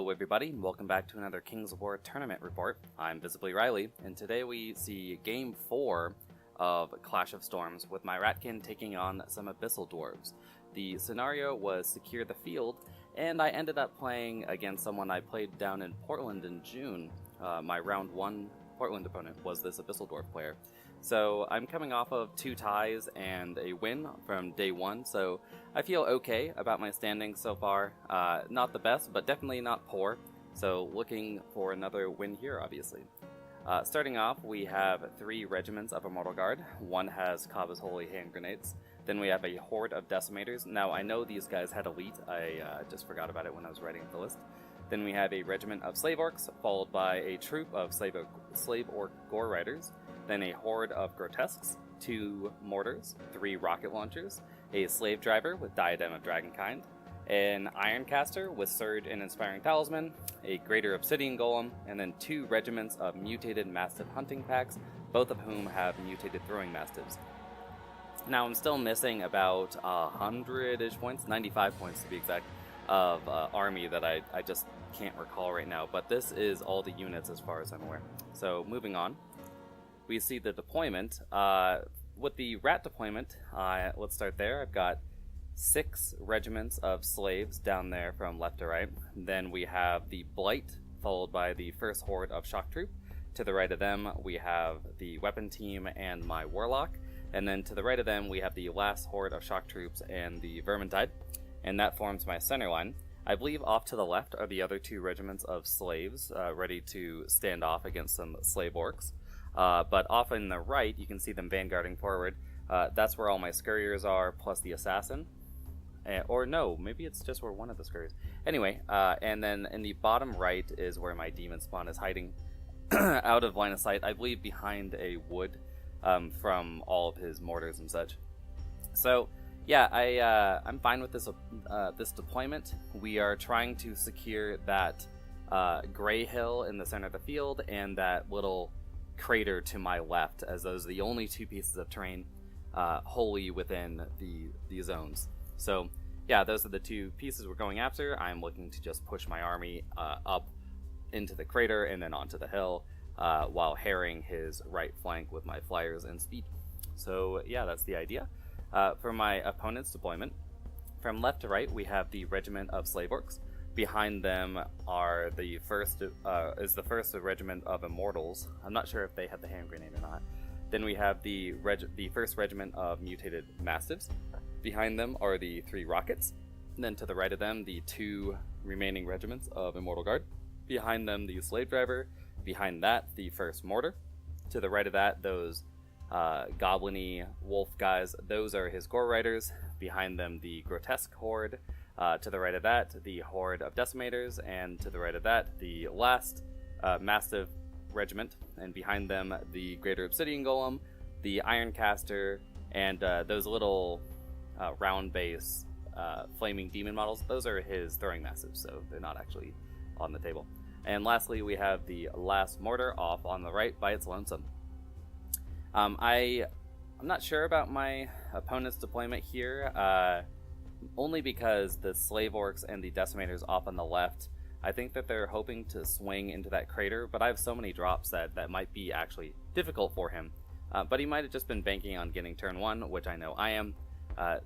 Hello everybody, and welcome back to another Kings of War tournament report. I'm Visibly Riley, and today we see Game 4 of Clash of Storms with my Ratkin taking on some Abyssal Dwarfs. The scenario was Secure the Field, and I ended up playing against someone I played down in Portland in June. My round 1 Portland opponent was this Abyssal Dwarf player. So I'm coming off of 2 ties and a win from day 1, so I feel okay about my standing so far. Not the best, but definitely not poor, so looking for another win here, obviously. Starting off, we have 3 regiments of Immortal Guard. One has Kava's Holy Hand Grenades. Then we have a horde of Decimators. Now, I know these guys had Elite. I just forgot about it when I was writing the list. Then we have a regiment of Slave Orcs, followed by a troop of Slave Orc Gore Riders. Then a horde of Grotesques, 2 Mortars, 3 Rocket Launchers, a Slave Driver with Diadem of Dragonkind, an Ironcaster with Surge and Inspiring Talisman, a Greater Obsidian Golem, and then 2 regiments of Mutated Mastiff Hunting Packs, both of whom have Mutated Throwing Mastiffs. Now, I'm still missing about 100-ish points, 95 points to be exact, of army that I just can't recall right now, but this is all the units as far as I'm aware. So, moving on. We see the deployment. With the rat deployment, let's start there. I've got 6 regiments of slaves down there from left to right. Then we have the Blight, followed by the first horde of Shock Troop. To the right of them, we have the Weapon Team and my Warlock. And then to the right of them, we have the last horde of Shock Troops and the Vermintide. And that forms my center line. I believe off to the left are the other 2 regiments of slaves, ready to stand off against some Slave Orcs. But off in the right, you can see them vanguarding forward. That's where all my Scurriers are, plus the Assassin. Or no, maybe it's just where one of the Scurriers. Anyway, and then in the bottom right is where my Demon Spawn is hiding out of line of sight, I believe behind a wood from all of his mortars and such. So, yeah, I'm fine with this this deployment. We are trying to secure that gray hill in the center of the field and that little crater to my left, as those are the only 2 pieces of terrain wholly within the zones. So yeah, those are the 2 pieces we're going after. I'm looking to just push my army up into the crater and then onto the hill while harrying his right flank with my flyers and speed. So yeah, that's the idea. For my opponent's deployment, from left to right we have the regiment of Slave Orcs. Behind them are the first regiment of Immortals. I'm not sure if they have the hand grenade or not. Then we have the first regiment of Mutated Mastiffs. Behind them are the 3 Rockets. And then to the right of them, the 2 remaining regiments of Immortal Guard. Behind them, the Slave Driver. Behind that, the first Mortar. To the right of that, those goblin-y wolf guys, those are his Gore Riders. Behind them, the Grotesque Horde. To the right of that, the horde of Decimators, and to the right of that, the last Mastiff regiment, and behind them, the Greater Obsidian Golem, the Ironcaster, and those little round base flaming demon models. Those are his throwing mastiffs, so they're not actually on the table. And lastly, we have the last mortar off on the right by its lonesome. I'm not sure about my opponent's deployment here. Only because the Slave Orcs and the Decimators off on the left, I think that they're hoping to swing into that crater, but I have so many drops that might be actually difficult for him. But he might have just been banking on getting turn 1, which I know I am,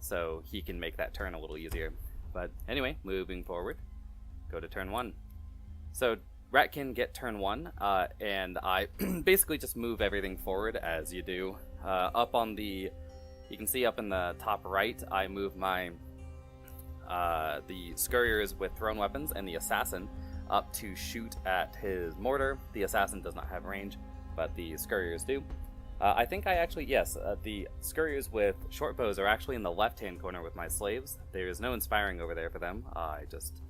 so he can make that turn a little easier. But anyway, moving forward, go to turn 1. So Ratkin get turn 1, and I basically just move everything forward as you do. You can see up in the top right, I move my the Scurriers with thrown weapons and the Assassin up to shoot at his mortar. The Assassin does not have range, but the Scurriers do. I think the Scurriers with short bows are actually in the left-hand corner with my slaves. There's no inspiring over there for them. I just,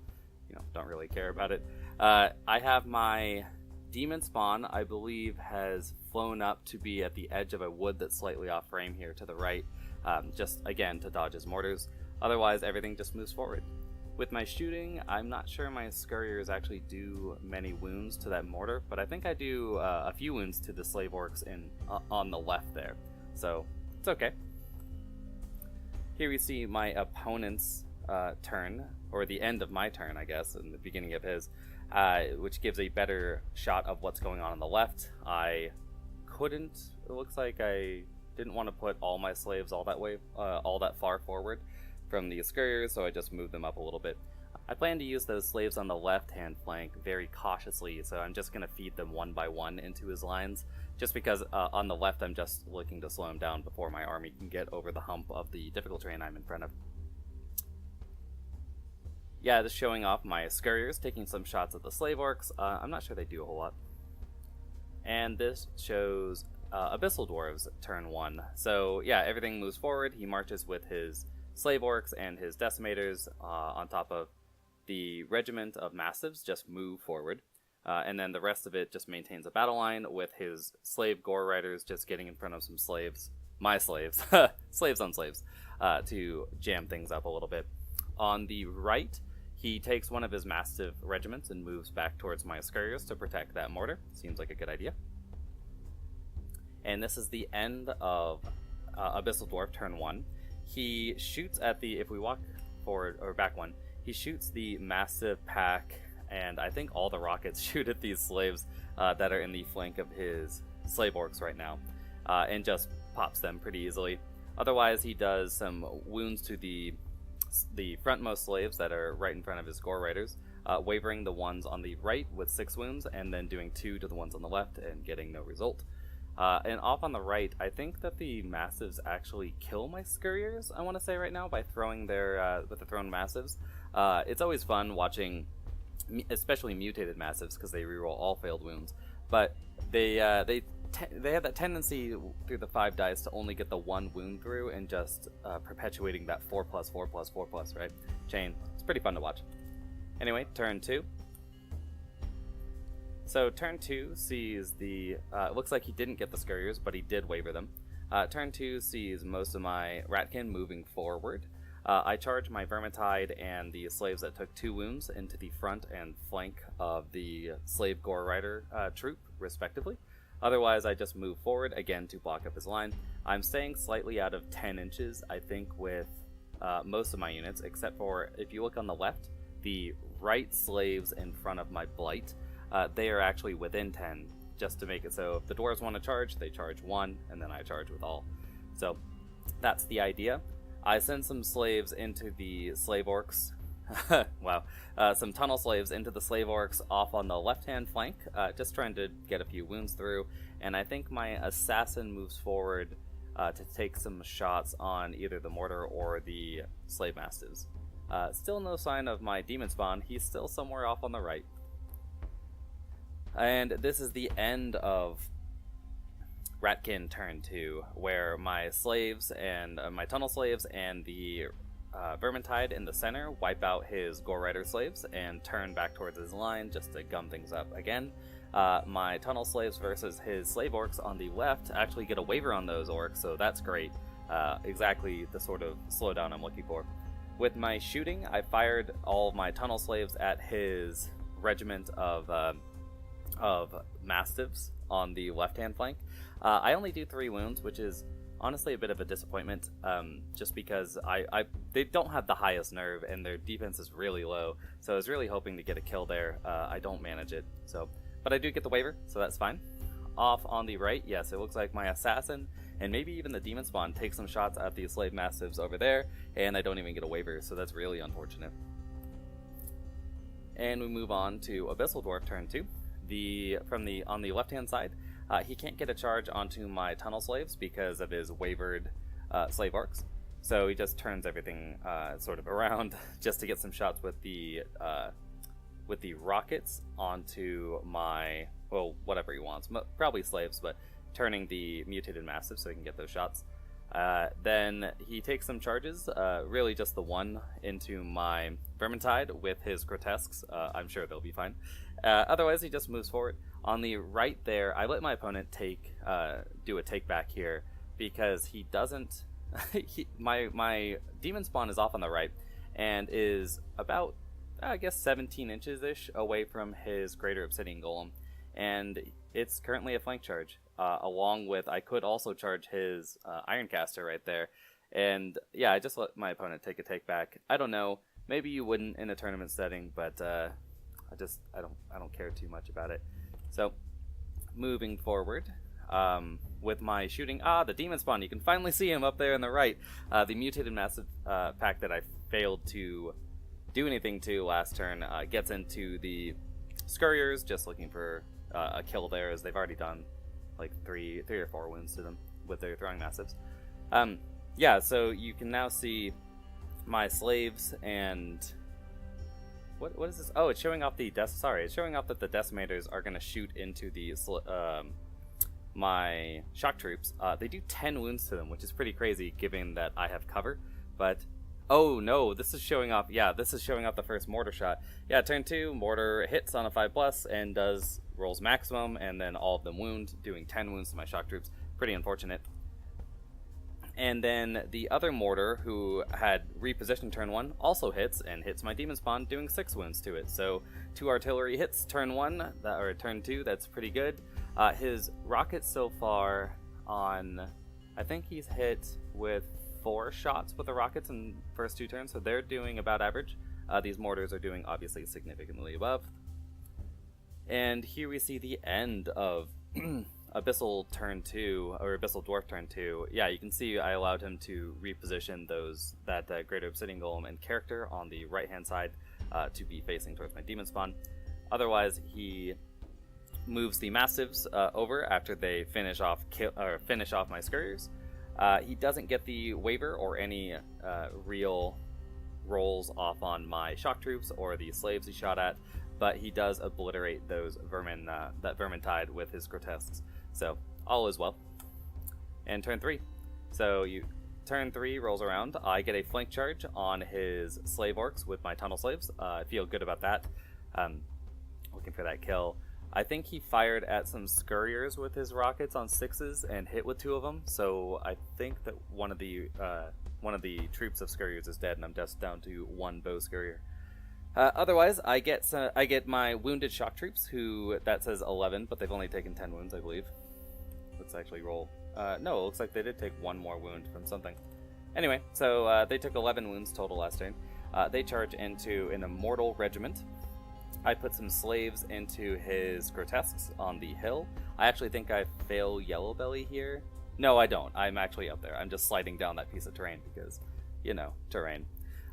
don't really care about it. I have my Demon Spawn, I believe, has flown up to be at the edge of a wood that's slightly off frame here to the right, just, again, to dodge his mortars. Otherwise, everything just moves forward. With my shooting, I'm not sure my Scurriers actually do many wounds to that mortar, but I think I do a few wounds to the Slave Orcs on the left there. So, it's okay. Here we see my opponent's turn, or the end of my turn, I guess, and the beginning of his. which gives a better shot of what's going on the left. It looks like I didn't want to put all my slaves all that far forward from the Scurriers, so I just moved them up a little bit. I plan to use those slaves on the left-hand flank very cautiously, so I'm just going to feed them one by one into his lines, just because on the left I'm just looking to slow him down before my army can get over the hump of the difficult terrain I'm in front of. Yeah, just showing off my Scurriers, taking some shots at the Slave Orcs. I'm not sure they do a whole lot. And this shows Abyssal Dwarves turn 1. So yeah, everything moves forward. He marches with his Slave Orcs and his Decimators on top of the regiment of Mastiffs, just move forward. And then the rest of it just maintains a battle line with his Slave Gore Riders just getting in front of some slaves. My slaves. Slaves on slaves. To jam things up a little bit. On the right, he takes one of his Mastiff regiments and moves back towards my Scurriers to protect that mortar. Seems like a good idea. And this is the end of Abyssal Dwarf turn 1. He shoots at the, if we walk forward, or back one, he shoots the Mastiff pack, and I think all the rockets shoot at these slaves that are in the flank of his Slave Orcs right now, and just pops them pretty easily. Otherwise, he does some wounds to the frontmost slaves that are right in front of his Gore Riders, wavering the ones on the right with 6 wounds, and then doing 2 to the ones on the left and getting no result. And off on the right, I think that the Mastiffs actually kill my Scurriers, I want to say right now, by throwing their, with the thrown Mastiffs. It's always fun watching, especially mutated Mastiffs, because they reroll all failed wounds. But they have that tendency through the 5 dice to only get the 1 wound through and just perpetuating that 4+, 4+, 4+, right? Chain. It's pretty fun to watch. Anyway, turn 2. So turn 2 sees the, it looks like he didn't get the Scurriers, but he did waver them. Turn 2 sees most of my Ratkin moving forward. I charge my Vermintide and the slaves that took 2 wounds into the front and flank of the Slave Gore Rider troop, respectively. Otherwise, I just move forward, again, to block up his line. I'm staying slightly out of 10 inches, I think, with most of my units, except for, if you look on the left, the right slaves in front of my Blight, they are actually within 10, just to make it so if the dwarves want to charge, they charge 1, and then I charge with all. So that's the idea. I send some slaves into the Slave Orcs. Wow. Some tunnel slaves into the Slave Orcs off on the left-hand flank, just trying to get a few wounds through. And I think my Assassin moves forward to take some shots on either the Mortar or the Slave Mastiffs. Still no sign of my Demon Spawn. He's still somewhere off on the right. And this is the end of Ratkin turn 2, where my slaves and my tunnel slaves and the Vermintide in the center wipe out his Gore Rider slaves and turn back towards his line just to gum things up again. My tunnel slaves versus his Slave Orcs on the left actually get a waiver on those orcs, so that's great. Exactly the sort of slowdown I'm looking for. With my shooting, I fired all of my tunnel slaves at his regiment of Mastiffs on the left-hand flank. I only do 3 wounds, which is honestly a bit of a disappointment, just because they don't have the highest nerve and their defense is really low, so I was really hoping to get a kill there. I don't manage it, but I do get the waiver, so that's fine. Off on the right, yes, it looks like my Assassin and maybe even the Demon Spawn take some shots at the Slave Mastiffs over there, and I don't even get a waiver, so that's really unfortunate. And we move on to Abyssal Dwarf turn 2. On the left-hand side, he can't get a charge onto my tunnel slaves because of his wavered Slave Orcs, so he just turns everything sort of around just to get some shots with the rockets onto my, well, whatever he wants, probably slaves, but turning the mutated Mastiff so he can get those shots. Then he takes some charges, really just the one, into my Vermintide with his Grotesques. I'm sure they'll be fine. Otherwise, he just moves forward. On the right there, I let my opponent do a take back here because he doesn't. My Demon Spawn is off on the right and is about, I guess, 17 inches ish away from his Greater Obsidian Golem, and it's currently a flank charge. Along with, I could also charge his Ironcaster right there, and yeah, I just let my opponent take a take back. I don't know, maybe you wouldn't in a tournament setting, but I don't care too much about it. So moving forward, with my shooting, the demon spawn, you can finally see him up there on the right. The mutated massive pack that I failed to do anything to last turn gets into the scurriers, just looking for a kill there, as they've already done like three or four wounds to them with their throwing massives. Yeah, so you can now see my slaves, and what is this? Oh, it's showing off the it's showing off that the decimators are going to shoot into the my shock troops. They do 10 wounds to them, which is pretty crazy given that I have cover. But oh no, this is showing off. Yeah, this is showing off the first mortar shot. Yeah, turn 2, mortar hits on a 5+ and rolls maximum, and then all of them wound, doing 10 wounds to my shock troops. Pretty unfortunate. And then the other mortar, who had repositioned turn 1, also hits, and hits my demon spawn, doing 6 wounds to it. So 2 artillery hits turn 1, or turn 2, that's pretty good. His rockets so far on, I think he's hit with 4 shots with the rockets in first 2 turns, so they're doing about average. These mortars are doing obviously significantly above. And here we see the end of Abyssal turn 2, or Abyssal Dwarf turn 2. Yeah, you can see I allowed him to reposition that Greater Obsidian Golem and character on the right hand side to be facing towards my demon spawn. Otherwise, he moves the massives over after they finish off my scurriers. He doesn't get the waver or any real rolls off on my shock troops or the slaves he shot at, but he does obliterate those vermin, that vermintide with his grotesques. So all is well. And turn 3. So turn 3 rolls around. I get a flank charge on his slave orcs with my tunnel slaves. I feel good about that. Looking for that kill. I think he fired at some scurriers with his rockets on 6s and hit with 2 of them. So I think that one of the troops of scurriers is dead, and I'm just down to 1 bow scurrier. Otherwise, I get my wounded shock troops, who that says 11, but they've only taken 10 wounds, I believe. Let's actually roll. No, it looks like they did take 1 more wound from something. Anyway, so they took 11 wounds total last turn. They charge into an immortal regiment. I put some slaves into his grotesques on the hill. I actually think I fail Yellow Belly here. No, I don't. I'm actually up there. I'm just sliding down that piece of terrain because, terrain.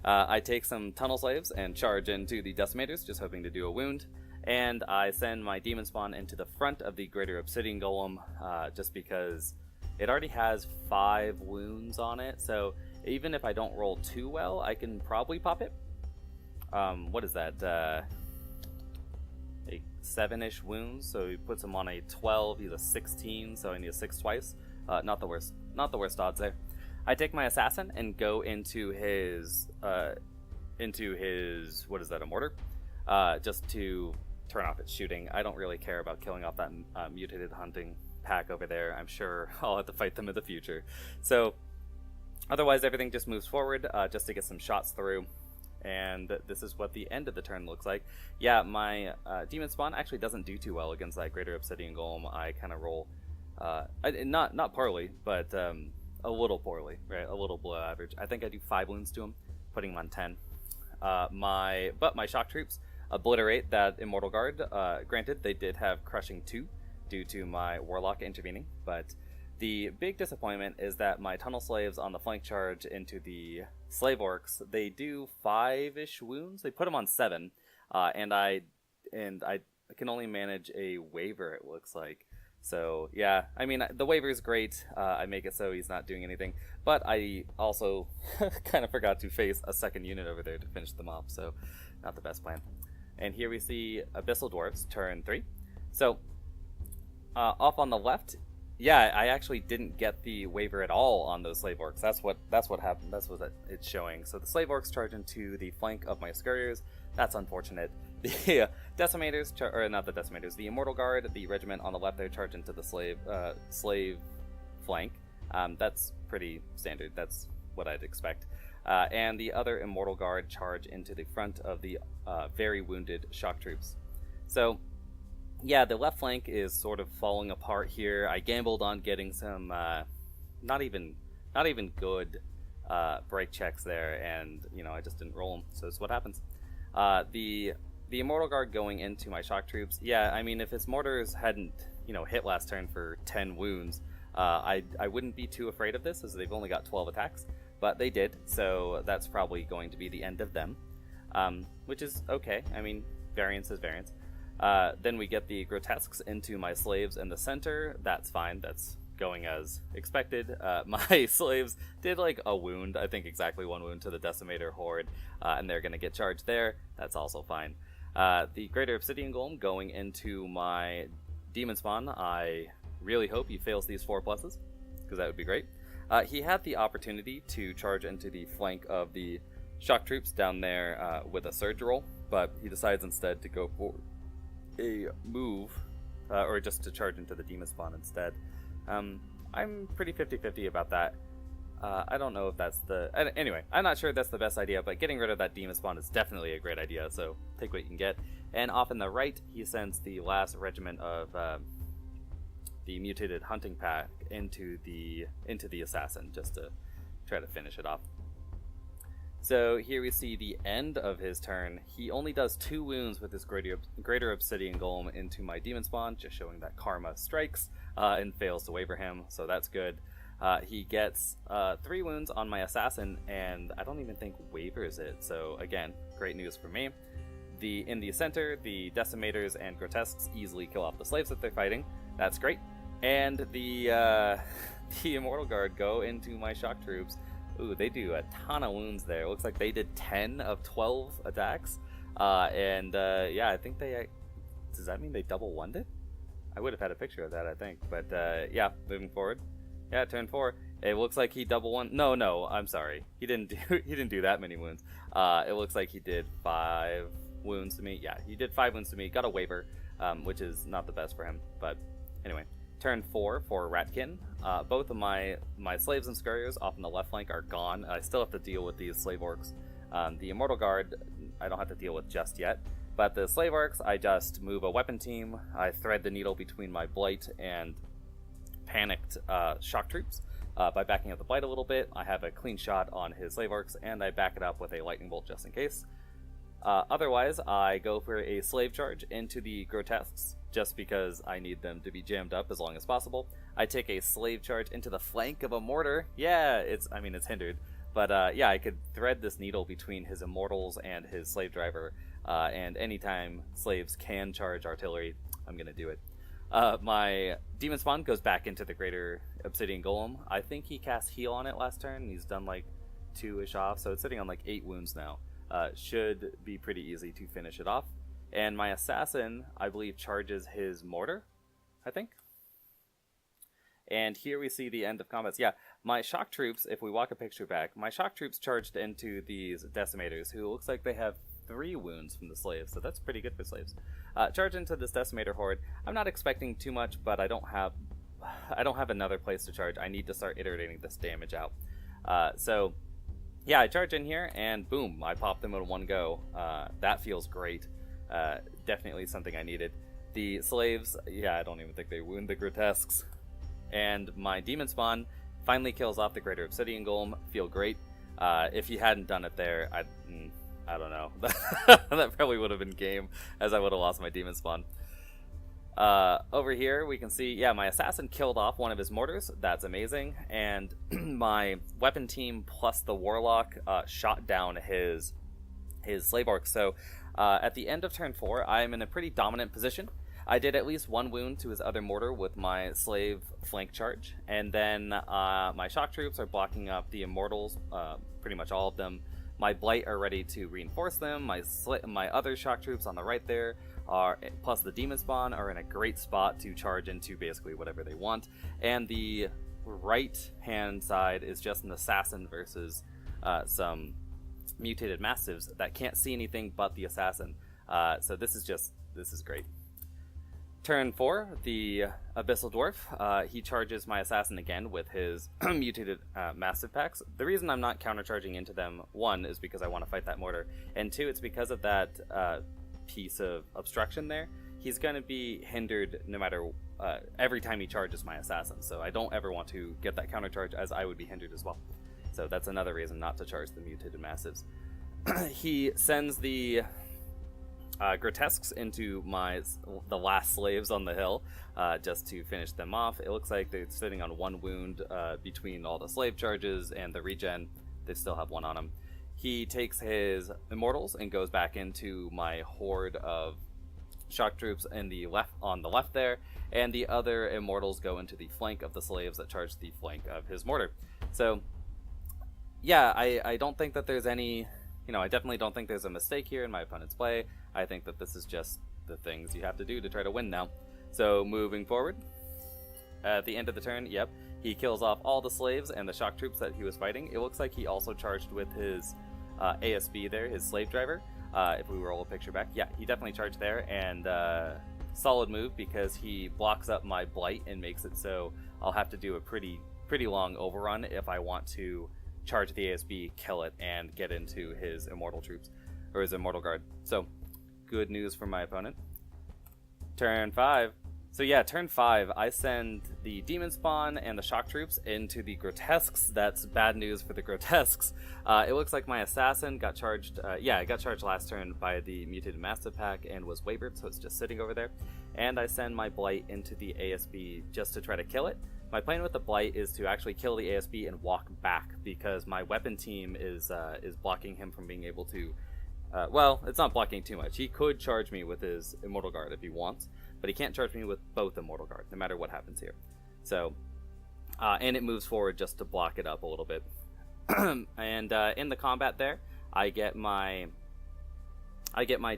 I take some tunnel slaves and charge into the decimators, just hoping to do a wound. And I send my demon spawn into the front of the Greater Obsidian Golem, just because it already has 5 wounds on it. So even if I don't roll too well, I can probably pop it. What is that? A 7-ish wounds. So he puts him on a 12. He's a 16, so I need a 6 twice. Not the worst odds there. I take my assassin and go into his what is that, a mortar? Just to turn off its shooting. I don't really care about killing off that mutated hunting pack over there. I'm sure I'll have to fight them in the future. So otherwise, everything just moves forward just to get some shots through. And this is what the end of the turn looks like. Yeah, my demon spawn actually doesn't do too well against that Greater Obsidian Golem. I kind of roll, not poorly, but a little poorly, right? A little below average. I think I do 5 wounds to him, putting him on 10. But my shock troops obliterate that Immortal Guard. Granted, they did have Crushing 2 due to my Warlock intervening, but the big disappointment is that my tunnel slaves on the flank charge into the slave orcs, they do 5-ish wounds. They put them on 7, and I can only manage a waver, it looks like. So yeah, I mean, the waiver is great. I make it so he's not doing anything, but I also kind of forgot to face a second unit over there to finish them off, so not the best plan. And here we see Abyssal Dwarfs turn 3. So off on the left, yeah, I actually didn't get the waiver at all on those slave orcs. That's what happened. That's what it's showing. So the slave orcs charge into the flank of my scurriers. That's unfortunate. The decimators, or not the decimators, the Immortal Guard, the regiment on the left there charge into the slave flank. That's pretty standard. That's what I'd expect. And the other Immortal Guard charge into the front of the very wounded shock troops. So yeah, the left flank is sort of falling apart here. I gambled on getting some not even good break checks there, and I just didn't roll them. So that's what happens. The the Immortal Guard going into my shock troops, yeah, I mean, if his mortars hadn't, hit last turn for 10 wounds, I wouldn't be too afraid of this, as they've only got 12 attacks, but they did, so that's probably going to be the end of them, which is okay. I mean, variance is variance. Then we get the Grotesques into my slaves in the center. That's fine. That's going as expected. My slaves did like a wound, I think exactly 1 wound to the Decimator Horde, and they're going to get charged there. That's also fine. The Greater Obsidian Golem going into my Demon Spawn. I really hope he fails these 4 pluses, because that would be great. He had the opportunity to charge into the flank of the shock troops down there with a surge roll, but he decides instead to go for a move, or just to charge into the Demon Spawn instead. I'm pretty 50-50 about that. I don't know if that's anyway, I'm not sure if that's the best idea, but getting rid of that Demon Spawn is definitely a great idea, so take what you can get. And off in the right, he sends the last regiment of the mutated hunting pack into the assassin, just to try to finish it off. So here we see the end of his turn. He only does 2 wounds with his Greater Obsidian Golem into my Demon Spawn, just showing that Karma strikes and fails to waver him, so that's good. He gets 3 wounds on my Assassin, and I don't even think wavers it, so again, great news for me. In the center, the Decimators and Grotesques easily kill off the slaves that they're fighting. That's great. And the Immortal Guard go into my shock troops. Ooh, they do a ton of wounds there. It looks like they did 10 of 12 attacks. Yeah, I think they... Does that mean they double one it? I would have had a picture of that, I think. But yeah, moving forward. Yeah, turn 4. It looks like he double one... No, I'm sorry. He didn't do that many wounds. It looks like he did 5 wounds to me. Yeah, he did 5 wounds to me. Got a waiver, which is not the best for him. But anyway. Turn 4 for Ratkin. Both of my slaves and scurriers off on the left flank are gone. I still have to deal with these slave orcs. The Immortal Guard I don't have to deal with just yet. But the slave orcs, I just move a weapon team. I thread the needle between my blight and panicked shock troops. By backing up the blight a little bit, I have a clean shot on his slave orcs, and I back it up with a lightning bolt just in case. Otherwise, I go for a slave charge into the Grotesques, just because I need them to be jammed up as long as possible. I take a slave charge into the flank of a mortar. Yeah, it's hindered. But yeah, I could thread this needle between his immortals and his slave driver, and anytime slaves can charge artillery, I'm going to do it. My Demon Spawn goes back into the Greater Obsidian Golem. I think he cast heal on it last turn, and he's done like 2-ish off, so it's sitting on like 8 wounds now. Should be pretty easy to finish it off. And my Assassin, I believe, charges his mortar, I think. And here we see the end of combats. Yeah, my shock troops, if we walk a picture back, my shock troops charged into these Decimators, who looks like they have 3 wounds from the slaves, so that's pretty good for slaves. Charge into this Decimator Horde. I'm not expecting too much, but I don't have another place to charge. I need to start iterating this damage out. So yeah, I charge in here, and boom, I pop them in one go. That feels great. Definitely something I needed. The slaves, yeah, I don't even think they wound the Grotesques. And my Demon Spawn finally kills off the Greater Obsidian Golem. Feel great. If he hadn't done it there, I don't know. That probably would have been game, as I would have lost my Demon Spawn. Over here, we can see, yeah, my Assassin killed off one of his mortars. That's amazing. And my weapon team plus the Warlock shot down his Slave Orc. So at the end of turn 4, I'm in a pretty dominant position. I did at least 1 wound to his other mortar with my Slave flank charge. And then my Shock Troops are blocking up the Immortals, pretty much all of them. My Blight are ready to reinforce them. My other Shock Troops on the right there, plus the Demon Spawn, are in a great spot to charge into basically whatever they want. And the right-hand side is just an Assassin versus some mutated Mastiffs that can't see anything but the Assassin. So this is great. Turn 4, the Abyssal Dwarf. He charges my Assassin again with his mutated Mastiff packs. The reason I'm not countercharging into them, 1, is because I want to fight that mortar, and 2, it's because of that piece of obstruction there. He's going to be hindered no matter every time he charges my Assassin, so I don't ever want to get that countercharge, as I would be hindered as well. So that's another reason not to charge the mutated Mastiffs. He sends the Grotesques into the last slaves on the hill, just to finish them off. It looks like they're sitting on 1 wound between all the slave charges and the regen. They still have 1 on them. He takes his immortals and goes back into my horde of shock troops on the left there, and the other immortals go into the flank of the slaves that charge the flank of his mortar. So yeah, I don't think that there's any, I definitely don't think there's a mistake here in my opponent's play. I think that this is just the things you have to do to try to win now. So moving forward, at the end of the turn, yep, he kills off all the slaves and the shock troops that he was fighting. It looks like he also charged with his ASB there, his slave driver. If we roll a picture back, yeah, he definitely charged there, and solid move, because he blocks up my blight and makes it so I'll have to do a pretty long overrun if I want to charge the ASB, kill it, and get into his immortal troops, or his immortal guard. So good news for my opponent. Turn 5. So yeah, turn 5, I send the demon spawn and the shock troops into the grotesques. That's bad news for the grotesques. It looks like my assassin got charged, it got charged last turn by the mutated mastiff pack and was wavered, so it's just sitting over there. And I send my blight into the ASB just to try to kill it. My plan with the blight is to actually kill the ASB and walk back, because my weapon team is blocking him from being able to, well, it's not blocking too much. He could charge me with his immortal guard if he wants, but he can't charge me with both immortal guard, no matter what happens here. So, and it moves forward just to block it up a little bit. And in the combat there, I get my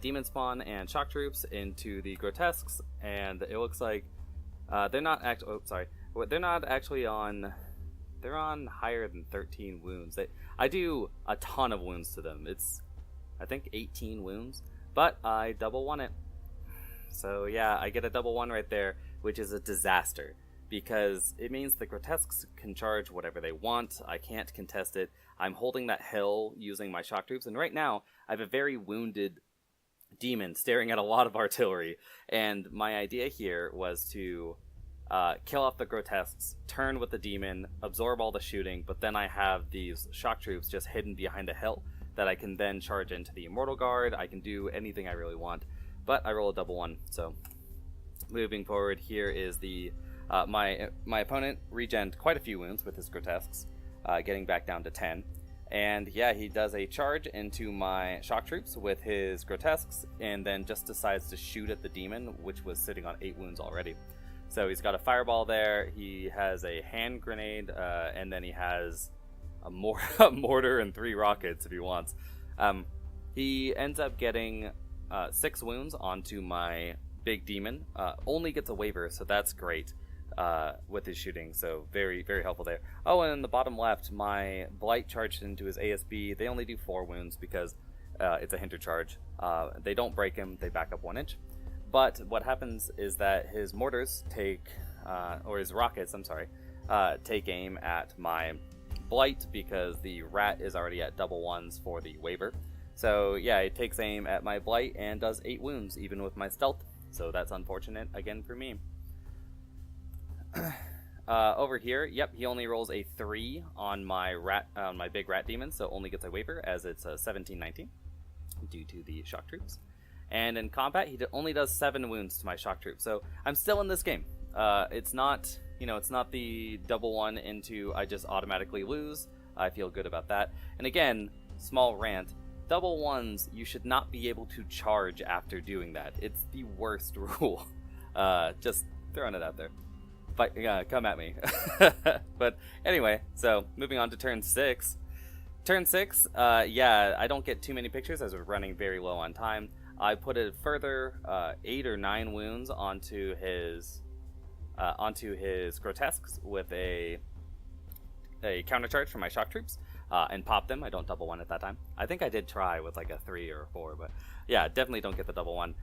demon spawn and shock troops into the grotesques, and it looks like they're not actually on. They're on higher than 13 wounds. I do a ton of wounds to them. It's, I think, 18 wounds, but I double one it. So yeah, I get a double 1 right there, which is a disaster, because it means the grotesques can charge whatever they want. I can't contest it. I'm holding that hill using my shock troops, and right now I have a very wounded demon staring at a lot of artillery, and my idea here was to kill off the grotesques, turn with the demon, absorb all the shooting, but then I have these shock troops just hidden behind a hill that I can then charge into the immortal guard. I can do anything I really want. But I roll a double 1, so moving forward, here is the my opponent regened quite a few wounds with his grotesques, getting back down to 10. And yeah, he does a charge into my shock troops with his grotesques, and then just decides to shoot at the demon, which was sitting on 8 wounds already. So he's got a fireball there, he has a hand grenade, and then he has a mortar and 3 rockets if he wants. He ends up getting 6 wounds onto my big demon. Only gets a waiver, so that's great with his shooting, so very, very helpful there. Oh, and in the bottom left, my blight charged into his ASB. They only do 4 wounds because it's a hinder charge. They don't break him, they back up 1 inch. But what happens is that his mortars take, or his rockets, I'm sorry, take aim at my blight, because the rat is already at double 1s for the waiver. So yeah, it takes aim at my blight and does 8 wounds, even with my stealth. So that's unfortunate again for me. Over here, yep, he only rolls a 3 on my my big rat demon, so only gets a waiver, as it's a 17-19 due to the shock troops. And in combat, he only does 7 wounds to my shock troops. So I'm still in this game. It's not, it's not the double 1 into I just automatically lose. I feel good about that. And again, small rant. Double 1s, you should not be able to charge after doing that. It's the worst rule. Just throwing it out there. But come at me. But anyway, so moving on to turn 6. Turn 6, yeah, I don't get too many pictures as we're running very low on time. I put a further 8 or 9 wounds onto his grotesques with a counter charge from my shock troops. And pop them. I don't double 1 at that time. I think I did try with like a 3 or a 4, but yeah, definitely don't get the double 1.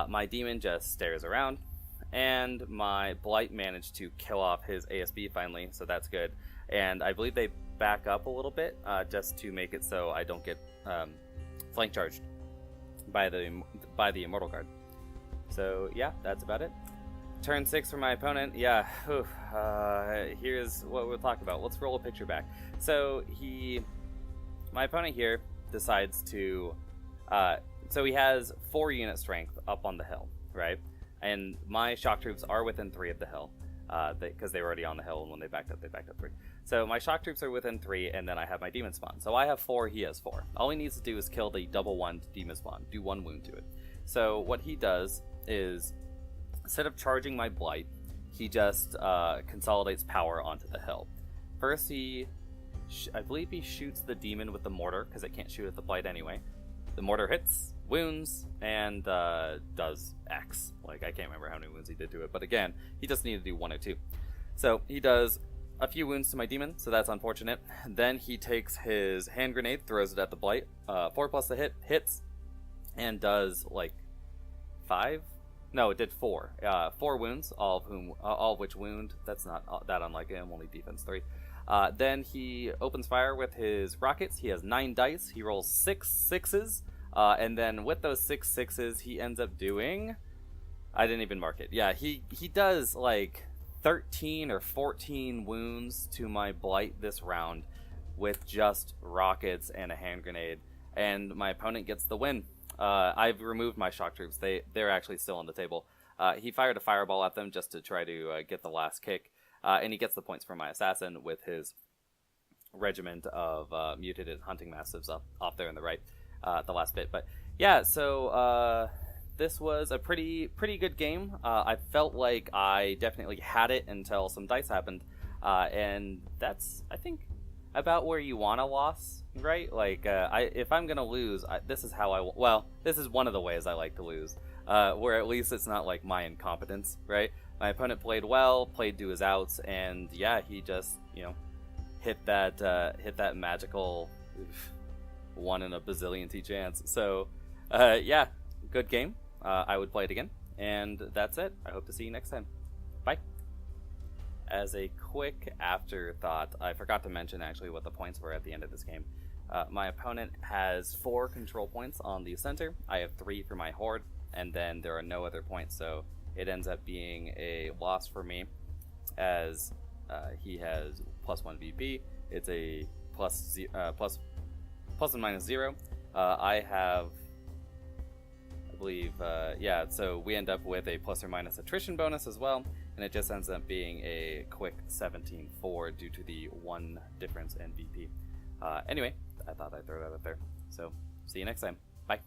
My demon just stares around, and my blight managed to kill off his ASB finally, so that's good. And I believe they back up a little bit just to make it so I don't get flank charged by the immortal guard. So yeah, that's about it. Turn 6 for my opponent. Yeah, here's what we'll talk about. Let's roll a picture back. So my opponent here decides to So he has 4 unit strength up on the hill, right? And my shock troops are within 3 of the hill, because they were already on the hill, and when they backed up 3. So my shock troops are within 3, and then I have my demon spawn. So I have 4, he has 4. All he needs to do is kill the double 1 demon spawn, do 1 wound to it. So what he does is, instead of charging my blight, he just consolidates power onto the hill. First, I believe he shoots the demon with the mortar, because it can't shoot at the blight anyway. The mortar hits, wounds, and does X. Like, I can't remember how many wounds he did to it, but again, he just needed to do 1 or 2. So he does a few wounds to my demon, so that's unfortunate. Then he takes his hand grenade, throws it at the blight. 4 plus the hit, hits, and does like 5? No, it did 4. 4 wounds, all of which wound. That's not that unlike him, only defense 3. Then he opens fire with his rockets. He has 9 dice. He rolls 6 sixes. And then with those 6 sixes, he ends up doing... I didn't even mark it. Yeah, he does like 13 or 14 wounds to my blight this round with just rockets and a hand grenade. And my opponent gets the win. I've removed my shock troops. They're actually still on the table. He fired a fireball at them just to try to get the last kick. And he gets the points for my assassin with his regiment of mutated hunting mastiffs off there in the right, the last bit. But yeah, so this was a pretty good game. I felt like I definitely had it until some dice happened, and that's, I think, about where you want a loss, right? Like, if I'm gonna lose, this is how this is one of the ways I like to lose, where at least it's not like my incompetence, right? My opponent played well, played to his outs, and yeah, he just, hit that magical 1 in a bazillion T chance. So, yeah, good game. I would play it again, and that's it. I hope to see you next time. Bye. As a quick afterthought, I forgot to mention actually what the points were at the end of this game. My opponent has 4 control points on the center. I have 3 for my horde, and then there are no other points, so it ends up being a loss for me, as he has +1 VP. It's a plus and minus 0. I have, I believe, yeah, so we end up with a plus or minus attrition bonus as well, and it just ends up being a quick 17-4 due to the 1 difference in VP. Anyway, I thought I'd throw that up there. So, see you next time. Bye.